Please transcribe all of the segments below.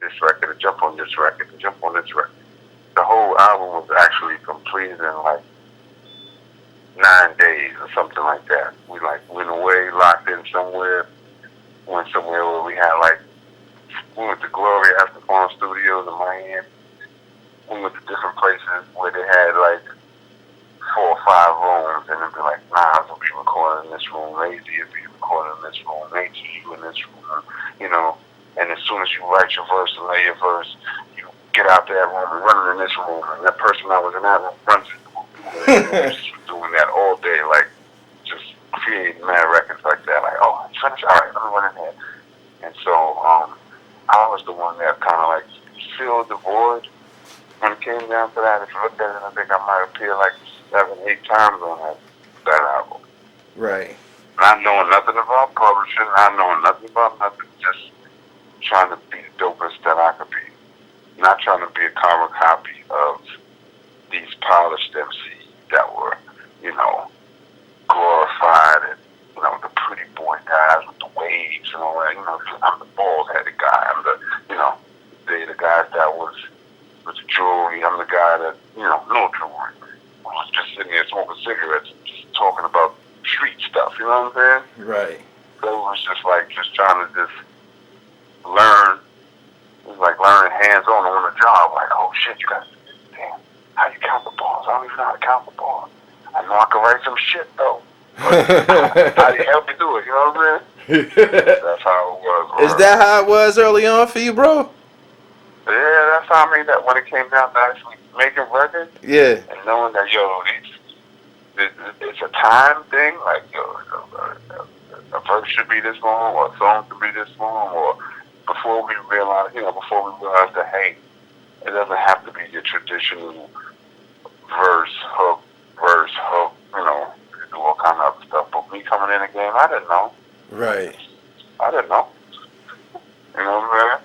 this record, and jump on this record, and jump on this record. The whole album was actually completed in like 9 days or something like that. We like went away, locked in somewhere, went somewhere where we had like, we went to GLORIA ESTEFAN'S studios in Miami. We went to different places where they had like 4 or 5 rooms, and it'd be like, Nas will be recording in this room, Lazy will be recording in this room, Nature, you in this room, you know. And as soon as you write your verse and lay your verse, you get out that room and run in this room, and that person that was in that room runs in the room. Just doing that all day, like just creating mad records like that. Like, oh, you finished? All right, let me run in here. And so I was the one that kind of like filled the void when it came down to that. If you look at it, I think I might appear like 7, 8 times on that album. Right. Not knowing nothing about publishing, not knowing nothing about nothing, just trying to be the dopest that I could be. Not trying to be a carbon copy of these polished MCs that were, you know, glorified and, you know, the pretty boy guys with the waves and all that. You know, I'm the bald-headed guy. I'm the, you know, they the guys that was with the jewelry. I'm the guy that, you know, no jewelry. I was just sitting there smoking cigarettes and just talking about street stuff, you know what I'm saying? Right. So it was just like, just trying to just learn. It was like learning hands-on on the job. Like, oh shit, you guys, damn, how you count the balls? I don't even know how to count the balls. I know I can write some shit though. How do you help me do it? You know what I'm saying? That's how it was. Bro. Is that how it was early on for you, bro? Yeah, that's how I mean that when it came down to actually making records. Yeah. And knowing that, yo, it's a time thing. Like, yo, a verse should be this long, or a song should be this long, or before we realize that, hey, it doesn't have to be your traditional verse, hook, you know, do all kind of stuff. But me coming in the game, I didn't know. Right. I didn't know. You know what I'm saying?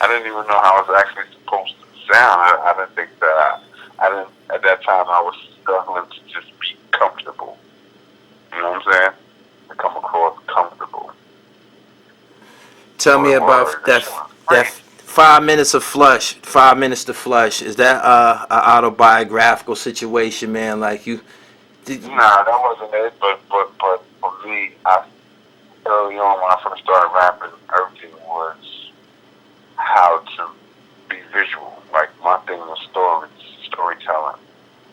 I didn't even know how it was actually supposed to sound. I didn't think that I didn't, at that time, I was struggling to just be comfortable. You know what I'm saying? To come across comfortable. Tell me about that 5 minutes of flush. 5 minutes to flush. Is that an autobiographical situation, man? Like you? Nah, that wasn't it. But for me, early on when I first started rapping, everything was how to be visual. Like my thing was storytelling.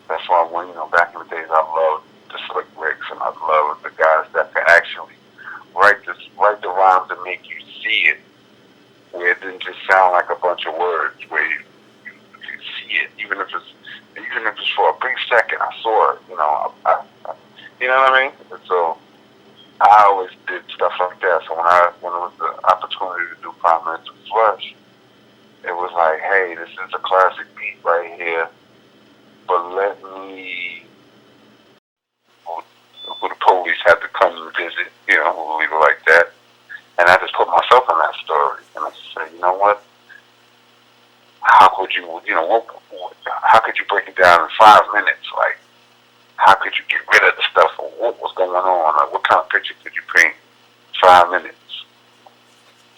That's why when, you know, back in the days, I loved the Slick Ricks, and I loved the guys that could actually write the rhymes and make you see it, where it didn't just sound like a bunch of words, where you see it, even if it's for a brief second. I saw it, you know. You know what I mean? And so I always did stuff like that. So when it was the opportunity to do 5 minutes of flush, it was like, hey, this is a classic beat right here, but let me. The police had to come and visit, you know, we'll leave it like that. And I just put myself in that story, and I just said, you know what? How could you, you know, how could you break it down in 5 minutes? Like, how could you get rid of the stuff, or what was going on? Like, what kind of picture could you paint in 5 minutes?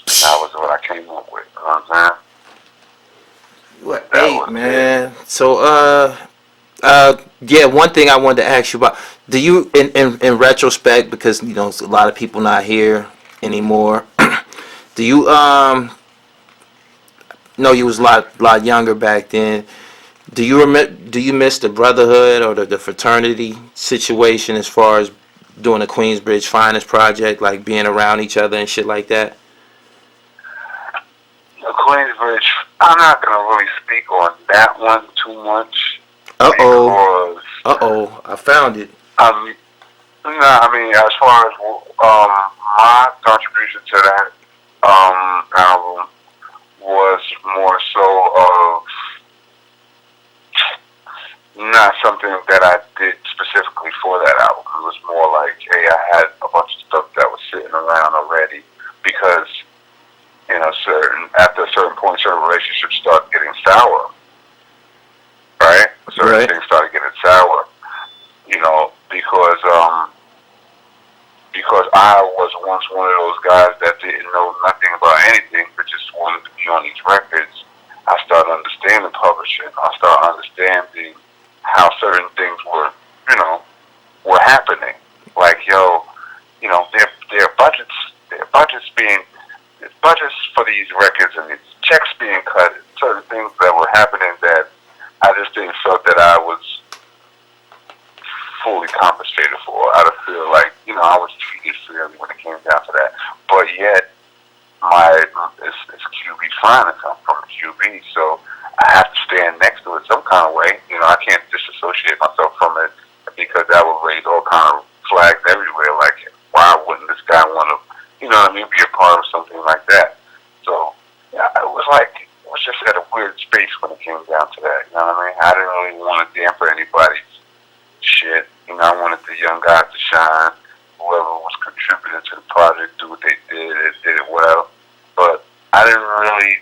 And that was what I came up with. You know what I'm saying? What? Hey, man. It. So, yeah, one thing I wanted to ask you about, do you, in retrospect, because, you know, a lot of people not here anymore, do you, no, you was a lot younger back then, do you miss the brotherhood or the fraternity situation as far as doing the Queensbridge Finest project, like being around each other and shit like that? The Queensbridge, I'm not going to really speak on that one too much. Uh-oh, I found it. I mean, as far as my contribution to that album was more so of not something that I did specifically for that album. It was more like, hey, I had a bunch of stuff that was sitting around already, because, you know, after a certain point, certain relationships start getting sour. Right? Certain things started getting sour, you know, because I was once one of those guys that didn't know nothing about anything, but just wanted to be on these these records, I started understanding publishing. I started understanding how certain things were, you know, were happening. Like, yo, you know, their budgets being, budgets for these records and these checks being cut, certain things that were happening that I just didn't feel that I was fully compensated for. I just feel like, you know, I was treated fairly when it came down to that. But yet, it's QB finance. I'm from QB, so I have to stand next to it some kind of way. You know, I can't disassociate myself from it because that would raise all kind of flags everywhere. Like, why wouldn't this guy want to, you know what I mean, be a part of something like that? So, yeah, it was just at a weird space when it came down to that. You know what I mean? I didn't really want to dampen anybody's shit. You know, I wanted the young guys to shine. Whoever was contributing to the project, do what they did it well. But I didn't really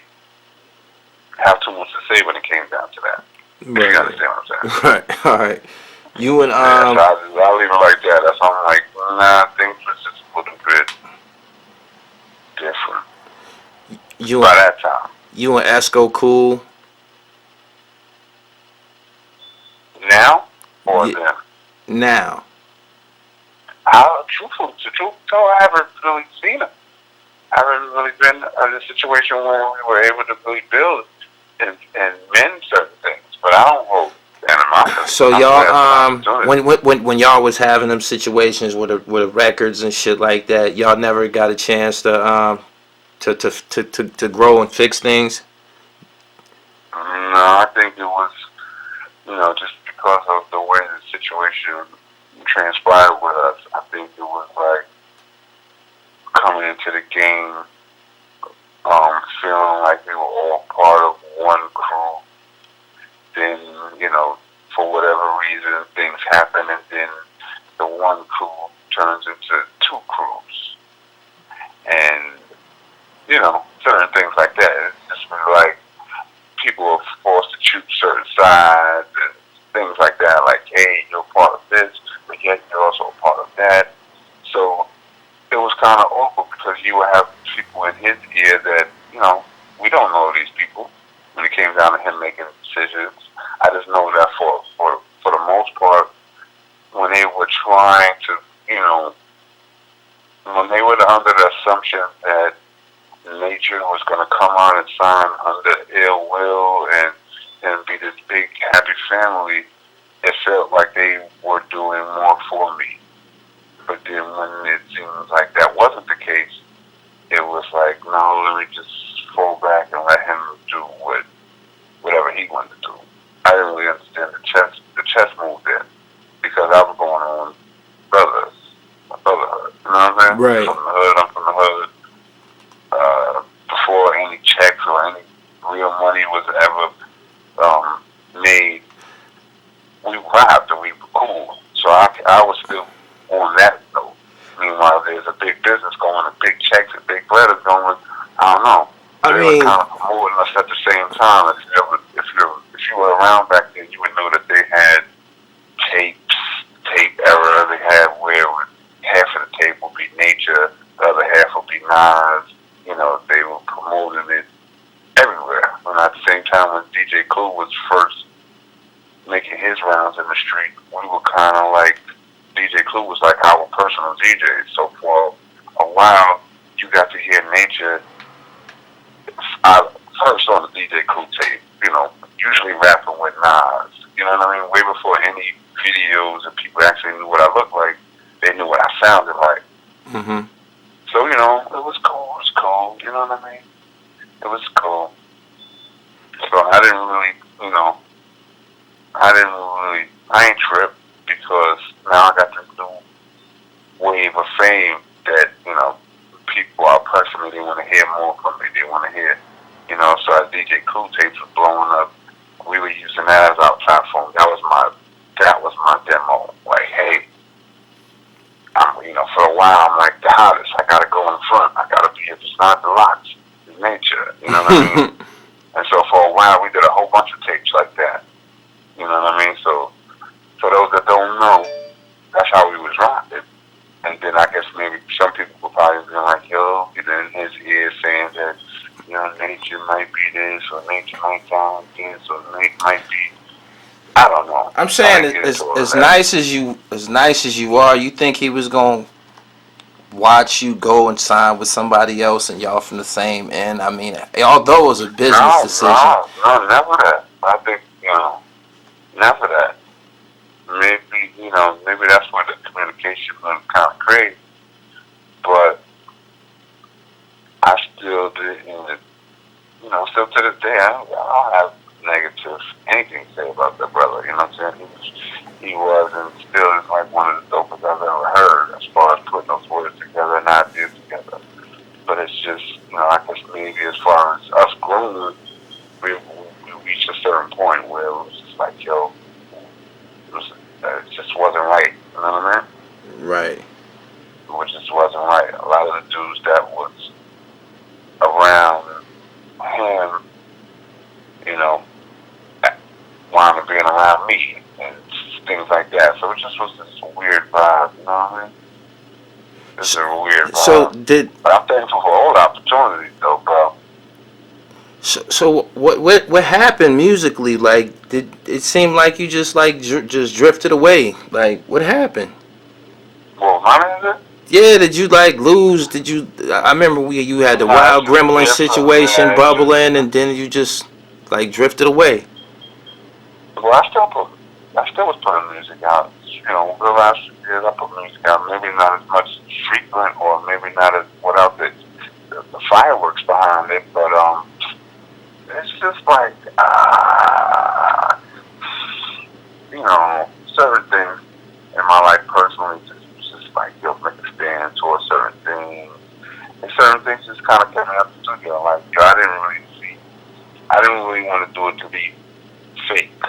have too much to say when it came down to that. Right. If you understand what I'm saying? Right. All right. You and Yeah, so I'll leave it like that. That's why I'm like, nah, things were just a little bit different you by that time. You and Esco cool? Now or Yeah. then? Now. Truth I haven't really seen it. I haven't really been in a situation where we were able to really build and mend certain things. But I don't hold animosity. So y'all, when y'all was having them situations with the records and shit like that, y'all never got a chance to grow and fix things. No, I think it was, you know, just because of the way the situation transpired with us. I think it was like coming into the game, feeling like we were all part of one crew. Then, you know, for whatever reason, things happen, and then the one crew turns into two crews, and you know, certain things like that. It's just been like people are forced to choose certain sides and things like that. Like, hey, you're part of this, but yet you're also a part of that. So it was kind of awkward because you would have people in his ear that, you know, we don't know these people. When it came down to him making decisions, I just know that for the most part, when they were trying to, you know, when they were under the assumption that nature was going to come out and sign under ill will and be this big happy family, it felt like they were doing more for me. But then when it seems like that wasn't the case, it was like, no, let me just fall back and let him do whatever he wanted to do. I didn't really understand the chess move then because I was going on brotherhood. You know what I'm saying? Right. I'm from the hood. Before any checks or any real money was ever made, we robbed and we were cool. So I was still on that note. Meanwhile, there's a big business going, and big checks and big letters going. I don't know. They were kind of promoting us at the same time. If you were around back then, you would know that they had tape era. They had where half of the tape would be nature, the other half would be Nas. You know, they were promoting it everywhere. And at the same time, when DJ Clue was first making his rounds in the street, we were kind of like, DJ Clue was like our personal DJ. So for a while, you got to hear nature first on the DJ Clue tape, you know, usually rapping with Nas. You know what I mean? Way before any videos and people actually knew what I looked like, they knew what I sounded like. Mm-hmm. So, you know, it was cool. You know what I mean? It was cool. So I didn't really, you know, I ain't tripped because now I got this new wave of fame that, you know, people are pressing me. They want to hear more from me. They want to hear, you know, so as DJ Cool Tapes was blowing up, we were using that as our platform. That was my demo. Like, hey, you know, for a while I'm like the hottest. I gotta go in front. I gotta be, if it's not the locks, it's nature. You know what I mean? And so for a while we did a whole bunch of tapes like that. You know what I mean? So for those that don't know, that's how we was rocking. And then I guess maybe some people would probably be like, yo, either in his ear saying that, you know, nature might be this, or nature nighttime this, or might be, I don't know. I'm I saying didn't get into all of as that. nice as you are, you think he was gonna watch you go and sign with somebody else and y'all from the same end? I mean, although it was a business decision. No, never that. I think, never that. Maybe, maybe that's where the communication went kind of crazy. But I still didn't, still to this day, I don't have negative anything to say about that brother. You know what I'm saying? He was and still is like one of the dopest I've ever heard as far as putting those words together and ideas together. But it's just, I guess maybe as far as us growing, we reached a certain point where it was just like, yo, it just wasn't right. You know what I mean? Right. It just wasn't right. A lot of the dudes that was around him, wound up being around me and things like that. So it just was this weird vibe, you know what I mean? It's a weird vibe. So but I'm thankful for all the opportunities though, bro. So what happened musically? Like, did it seem like you just just drifted away? Like, what happened? Well, my music? Yeah, did you like lose? Did you? I remember you had the Wild Gremlin situation bubbling, and then you just like drifted away. Well, I still was putting music out. The last few years I put music out. Maybe not as much frequent, or maybe not as without the fireworks behind it. But it's just like certain things in my life personally just like make a stand towards certain things, and certain things just kind of came out to you. Like I didn't really want to do it to be fake.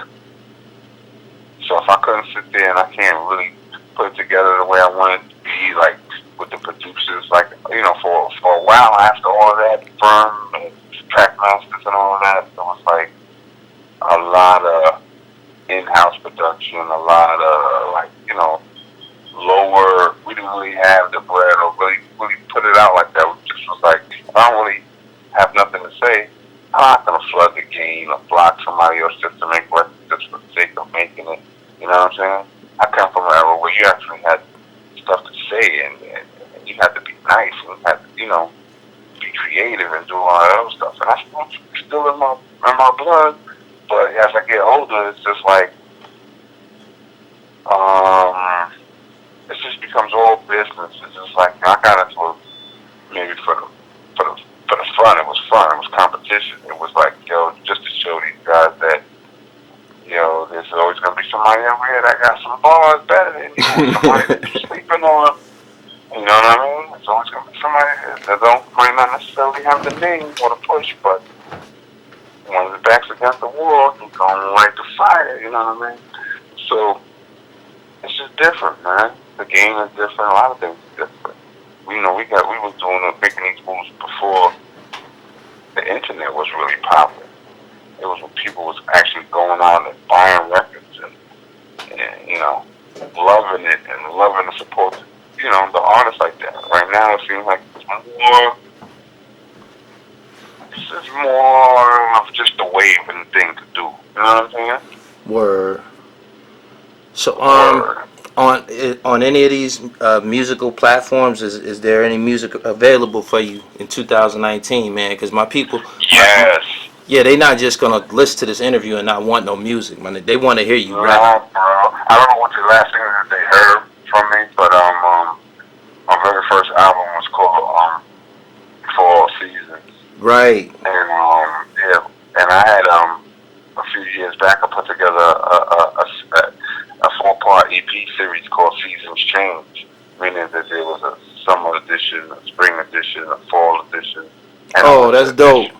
So if I couldn't sit there and I can't really put it together the way I want it to be, like with the producers, like for a while after all of that, firm and track masters and all of that, it was like a lot of in-house production, a lot of lower. We didn't really have the bread or really put it out like that. We just was like, if I don't really have nothing to say, I'm not gonna flood the game or block somebody else just to make records just for the sake of making it. You know what I'm saying? I come from an era where you actually had stuff to say and you had to be nice and you had to, be creative and do all that other stuff. And that's still in my blood. But as I get older, it's just like, it just becomes all business. It's just like I got into it maybe for the fun. It was fun. It was competition. It was like, just to show these guys that, there's always gonna be somebody over here that got some bars better than you, somebody that you're sleeping on. You know what I mean? There's always gonna be somebody that might not necessarily have the name or the push, but when the back's against the wall, he's gonna light the fire. You know what I mean? So it's just different, man. The game is different. A lot of things are different. We was making these moves before the internet was really popular. It was when people was actually going out and buying records and loving it and loving the support, the artists like that. Right now it seems like it's more of just a waving thing to do. You know what I'm saying? Word. So on any of these musical platforms, is there any music available for you in 2019, man? Because my people, yes. Yeah, they not just gonna listen to this interview and not want no music, man. They want to hear you rap. No, bro. I don't know what the last thing that they heard from me, but my very first album was called Fall Seasons. Right. And and I had a few years back I put together a 4-part EP series called Seasons Change, meaning that there was a summer edition, a spring edition, a fall edition. And that's dope.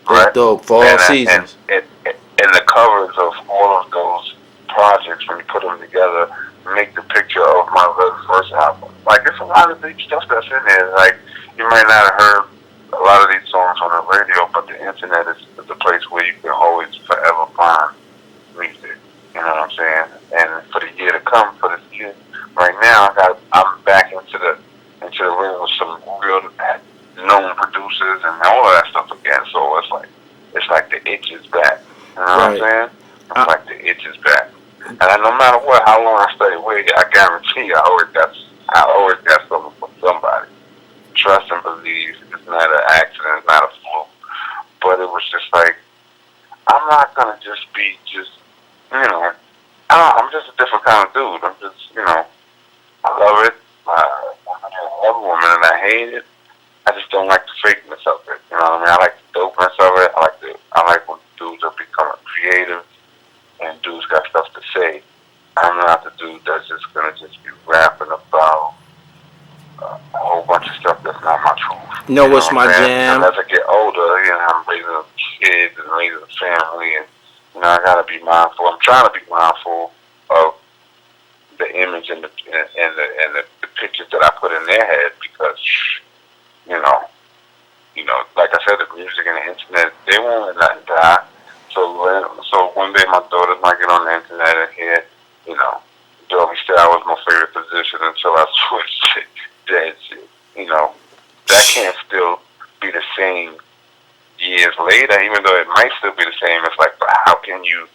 Right? That's dope. Fall Seasons. And the covers of all of those projects, when you put them together, make the picture of my very first album. Like, it's a lot of deep stuff that's in there. Like, you might not have heard a lot of these songs on the radio, but the internet is the place where you can always forever find music. You know what I'm saying? And for the year to come, for this year, right now, I'm back into the ring with some real known producers and all of that stuff again. So it's like the itch is back. You know what I'm Right. saying? It's like the itch is back. And no matter what, how long I stay away, I guarantee you, I always got something from somebody. Trust and believe. It's not an accident. It's not a fluke. But it was just like, I'm not gonna just be I'm just a different kind of dude. I'm just, I love it. I love women and I hate it. I just don't like the fakeness of it. You know what I mean? I like the dopeness of it. I like when dudes are becoming creative and dudes got stuff to say. I'm not the dude that's just gonna just be rapping about a whole bunch of stuff that's not my truth. Know You know what's what my I'm saying? jam? Because as I get older, I'm raising kids and raising a family, and I gotta be mindful. I'm trying to be mindful of the image and the pictures that I put in their head because you know like I said, the music and the internet, they won't let nothing die. So one day my daughters might get on the internet and hear, doggy style was my favorite position until I switched to dead shit. That can't still be the same years later, even though it might still be the same. It's like, but how can you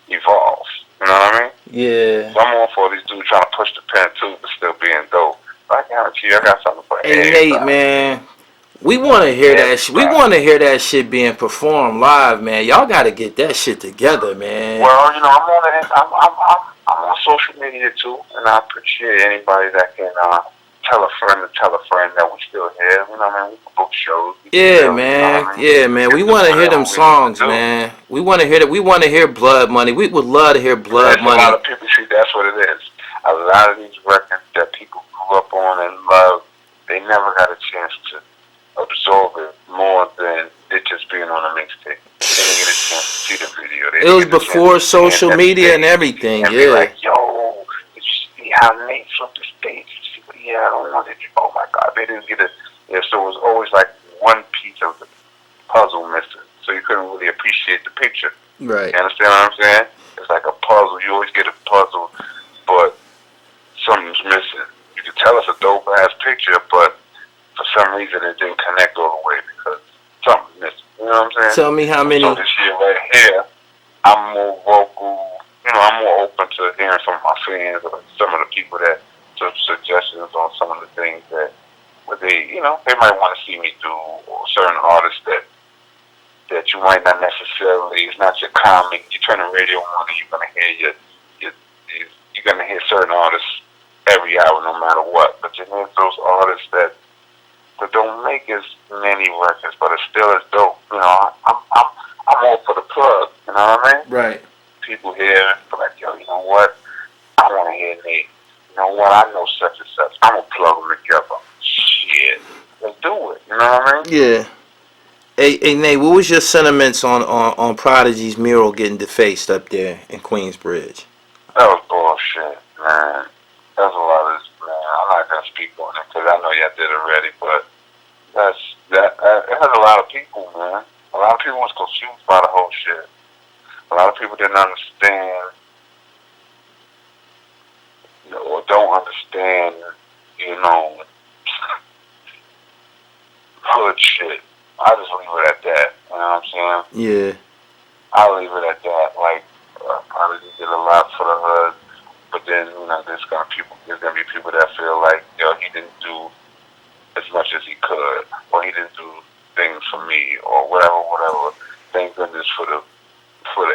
evolve? You know what I mean? Yeah. So I'm all for these dudes trying to push the pen too, but still being dope. But I guarantee you, I got something for Hey everybody. Nate, man, we want to hear that. We want to hear that shit being performed live, man. Y'all got to get that shit together, man. Well, I'm on social media too, and I appreciate anybody that can tell a friend that we still here. You know what I mean? We can book shows. Yeah, man. Yeah, man. We want to hear them songs, man. We want to hear that. We want to hear Blood Money. We would love to hear Blood Money. A lot of people see that's what it is. A lot of these records that people grew up on and love, they never got a chance to absorb it more than it just being on a mixtape. They didn't get a chance to see the video. It was before social media and everything, and be like, yo, did you see how Nate flipped the stage? Did you see what he had on? Oh my God, they didn't get it. Yeah, so it was always like one piece of the puzzle missing. So you couldn't really appreciate the picture. Right. You understand what I'm saying? It's like a puzzle. You always get a puzzle, but something's missing. You can tell it's a dope ass picture, but for some reason it didn't connect all the way because something's missing. You know what I'm saying? Tell me how many. So this year right here, I'm more vocal. I'm more open to hearing from my fans or some of the people that took suggestions on some of the things that they might want to see me do, or certain artists that you might not necessarily. It's not your common. You turn the radio on and you're gonna hear you're gonna hear certain artists every hour, no matter what. But then there's those artists that don't make as many records, but it's still as dope. I'm all for the plug. You know what I mean? Right. People here like, yo, you know what? I want to hear Nate. You know what? I know such and such. I'm gonna plug them together. Shit, let's do it. You know what I mean? Yeah. Hey Nate, what was your sentiments on Prodigy's mural getting defaced up there in Queensbridge? That was bullshit, man. That was a lot of this, man. I'm not gonna speak on it because I know y'all did it already, but it has a lot of people, man. A lot of people was confused by the whole shit. A lot of people didn't understand, or don't understand, hood shit. I just leave it at that. You know what I'm saying? Yeah. I'll leave it at that. Like, probably did a lot for the hood, but then there's gonna be people that feel like, he didn't do as much as he could, or he didn't do things for me, or whatever. Thank goodness for the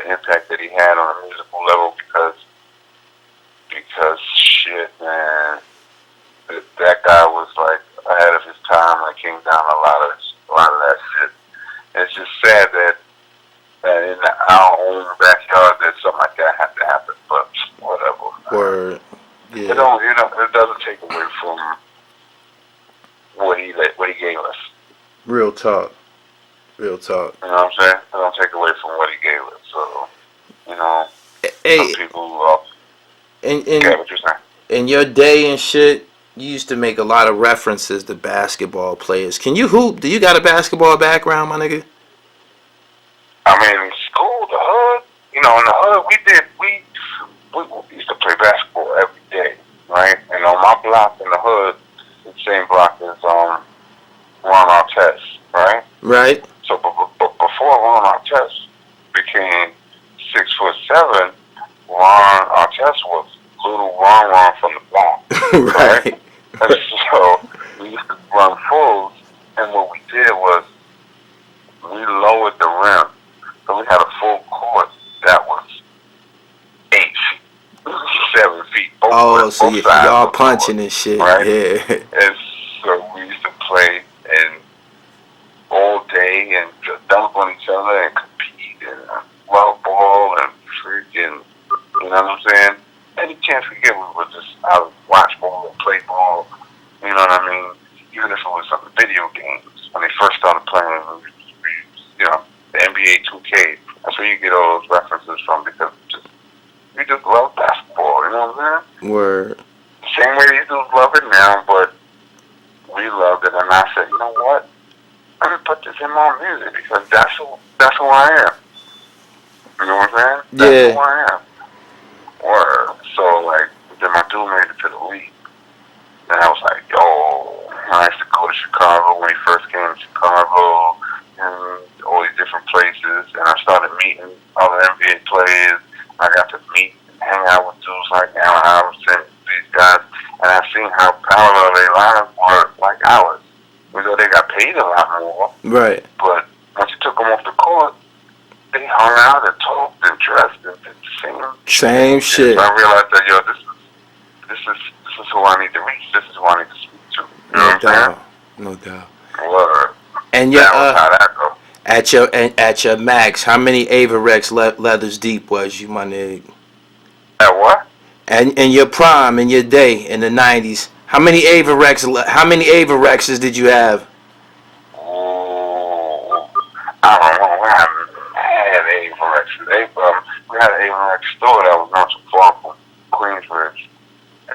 impact that he had on a musical level, because shit, man, that guy was like ahead of his time when it came down a lot of that shit. And it's just sad that in our own backyard that something like that had to happen, but whatever. Word. Yeah. It doesn't take away from what he gave us. Real talk. Real talk. You know what I'm saying? It don't take away from what he gave us. So, hey, some people in your day and shit, you used to make a lot of references to basketball players. Can you hoop? Do you got a basketball background, my nigga? I mean, school, the hood, in the hood, we used to play basketball every day, right? And on my block in the hood, the same block as Ron Artest, right? Right. So, but before Ron Artest, '87, Ron Artest was little Ron from the block, right? Right. And so we used to run fulls, and what we did was we lowered the rim. So we had a full court that was 8 feet, 7 feet, Oh, both so sides y'all of the punching court, and shit. right? Yeah. And so we used to play and all day and just dunk on each other and compete and love ball and freaking, you know what I'm saying? Any chance we get, we would just out watch ball and play ball. You know what I mean? Even if it was some video games when they first started playing, you know, the NBA 2K. That's where you get all those references from because we just love basketball. You know what I'm saying? Word. Same way these dudes love it now, but we loved it, and I said, you know what? Let me put this in my music because that's who I am. You know what I'm saying? That's who I am. Word. So like, then my dude made it to the league, and I was like, yo, I used to go to Chicago when he first came to Chicago, and all these different places, and I started meeting other NBA players. I got to meet and hang out with dudes like Allen Iverson, these guys, and I seen how parallel their lives were like ours. Although they got paid a lot more, Right. but once you took them off the court, they hung out and talked and dressed and did the Same shit. So I realized that, yo, this is who I need to reach. This is who I need to speak to. You know what I'm saying? No doubt. Word. And That was how that go. at your max, how many Avarex leathers deep was you, my nigga? At what? And in your prime, in your day, in the '90s, how many Avarexes did you have? Ooh, I don't know. We had Averex. We had an Averex store that was not too far from Queensbridge.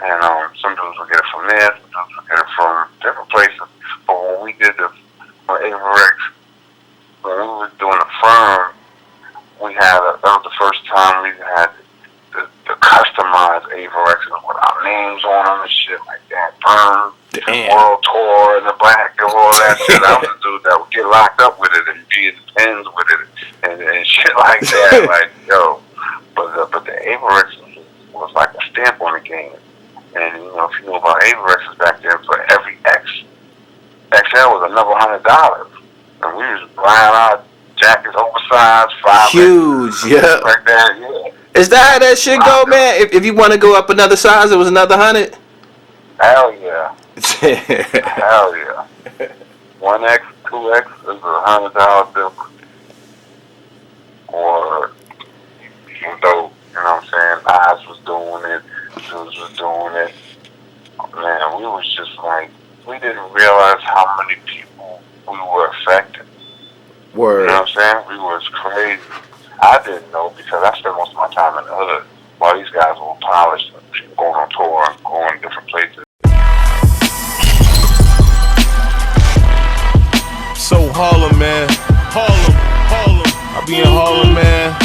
And some dudes would get it from there, some dudes would get it from different places. But when we did the Averex, when we were doing the firm, that was the first time we had the customized Avarexes with our names on them and shit like that. Burn, World Tour in the back and all that shit. I was the dude that would get locked up with it and be in pens with it and shit like that. Like, yo. But the Avarex was like a stamp on the game. And, you know, if you know about Avarexes back then, for every XL was another $100. And we was buying our jackets oversized, 5 huge, yeah. Like that, yeah. Is that how that shit go, man? If you want to go up another size, it was another 100? Hell yeah. Hell yeah. 1X, 2X is $100 difference. Or even though, you know what I'm saying, Oz was doing it, Zeus was doing it, man, we was just like, we didn't realize how many people we were affecting. Word. You know what I'm saying? We was crazy. I didn't know because I spent most of my time in the hood while these guys were polished, going on tour and going different places. So Harlem, man. Harlem. I be in Harlem, man.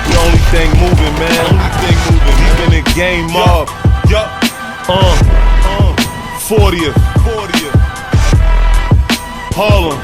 The only thing moving, man. Keeping the game up. 40th. Harlem.